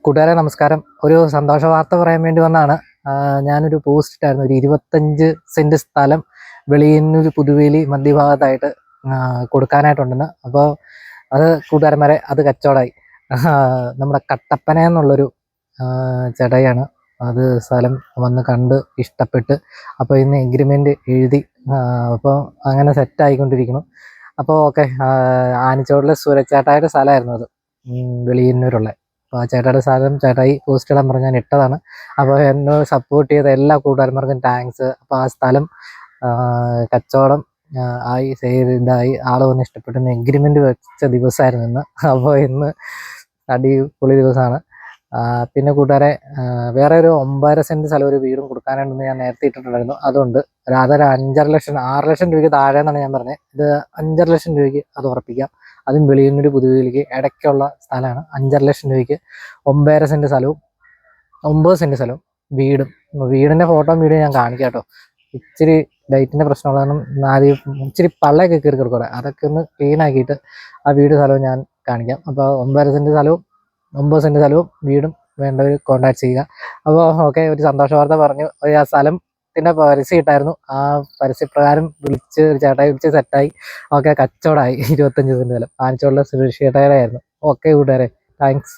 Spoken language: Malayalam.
കൂട്ടുകാരെ നമസ്കാരം. ഒരു സന്തോഷ വാർത്ത പറയാൻ വേണ്ടി വന്നാണ്. ഞാനൊരു പോസ്റ്റ് ഇട്ടായിരുന്നു. ഒരു 25 സെന്റ് സ്ഥലം വെളിയന്നൂർ പുതുവേലി മധ്യഭാഗത്തായിട്ട് കൊടുക്കാനായിട്ടുണ്ടെന്ന്. അപ്പോൾ അത് കൂട്ടുകാരന്മാരെ അത് കച്ചവടമായി. നമ്മുടെ കട്ടപ്പന എന്നുള്ളൊരു ചേട്ടായിയാണ് അത് സ്ഥലം വന്ന് കണ്ട് ഇഷ്ടപ്പെട്ട്. അപ്പോൾ ഇന്ന് എഗ്രിമെൻ്റ് എഴുതി. അപ്പോൾ അങ്ങനെ സെറ്റായിക്കൊണ്ടിരിക്കുന്നു. അപ്പോൾ ഓക്കെ, ആനിച്ചോട്ടിലെ സൂരജ് സ്ഥലമായിരുന്നു അത്, വെളിയന്നൂരുള്ള. അപ്പോൾ ആ ചേട്ടായുടെ സ്ഥലം ചേട്ടായി പോസ്റ്റ് ഇടാൻ പറഞ്ഞ് ഞാൻ ഇട്ടതാണ്. അപ്പോൾ എന്നെ സപ്പോർട്ട് ചെയ്ത എല്ലാ കൂട്ടുകാരന്മാർക്കും താങ്ക്സ്. അപ്പോൾ ആ സ്ഥലം കച്ചവടം ആയി, ഇതായി, ആള് വന്ന് ഇഷ്ടപ്പെട്ടു. എഗ്രിമെൻ്റ് വെച്ച ദിവസമായിരുന്നു ഇന്ന്. അപ്പോൾ ഇന്ന് അടിപൊളി ദിവസമാണ്. പിന്നെ കൂട്ടുകാരെ, വേറെ ഒരു 9.5 സെന്റ് സ്ഥലം ഒരു വീടും കൊടുക്കാനുണ്ടെന്ന് ഞാൻ നേരത്തെ ഇട്ടിട്ടുണ്ടായിരുന്നു. അതുകൊണ്ട് അതൊരു 5.5 ലക്ഷം 6 ലക്ഷം രൂപയ്ക്ക് താഴെ എന്നാണ് ഞാൻ പറഞ്ഞത്. ഇത് 5.5 ലക്ഷം രൂപയ്ക്ക് അത് ഉറപ്പിക്കാം. അതും വെളിയന്നൂർ പുതുവേലിക്ക് ഇടയ്ക്കുള്ള സ്ഥലമാണ്. 5.5 ലക്ഷം രൂപയ്ക്ക് 9.5 സെന്റ് സ്ഥലവും 9 സെന്റ് സ്ഥലവും വീടും. വീടിൻ്റെ ഫോട്ടോ വീഡിയോ ഞാൻ കാണിക്കാം കേട്ടോ. ഇച്ചിരി ലൈറ്റിൻ്റെ പ്രശ്നമുള്ള കാരണം ഇച്ചിരി പള്ളയൊക്കെ കയറി കിടക്കുക. അതൊക്കെ ഒന്ന് ക്ലീൻ ആക്കിയിട്ട് ആ വീട് സ്ഥലവും ഞാൻ കാണിക്കാം. അപ്പോൾ 9.5 സെന്റ് സ്ഥലവും 9 സെന്റ് സ്ഥലവും വീടും വേണ്ടവർ കോൺടാക്ട് ചെയ്യുക. അപ്പോൾ ഓക്കെ, ഒരു സന്തോഷ വാർത്ത പറഞ്ഞു. ആ സ്ഥലത്തിൻ്റെ പരസ്യം ഇട്ടായിരുന്നു. ആ പരസ്യപ്രകാരം ഒരു ചേട്ടായി വിളിച്ച് സെറ്റായി. ഓക്കെ, കച്ചവടമായി. 25 സെന്റ് സ്ഥലം ആനിച്ചോളിലെ സുരേഷ് ചേട്ടായുടെ ആയിരുന്നു. ഓക്കെ കൂട്ടുകാരെ, താങ്ക്സ്.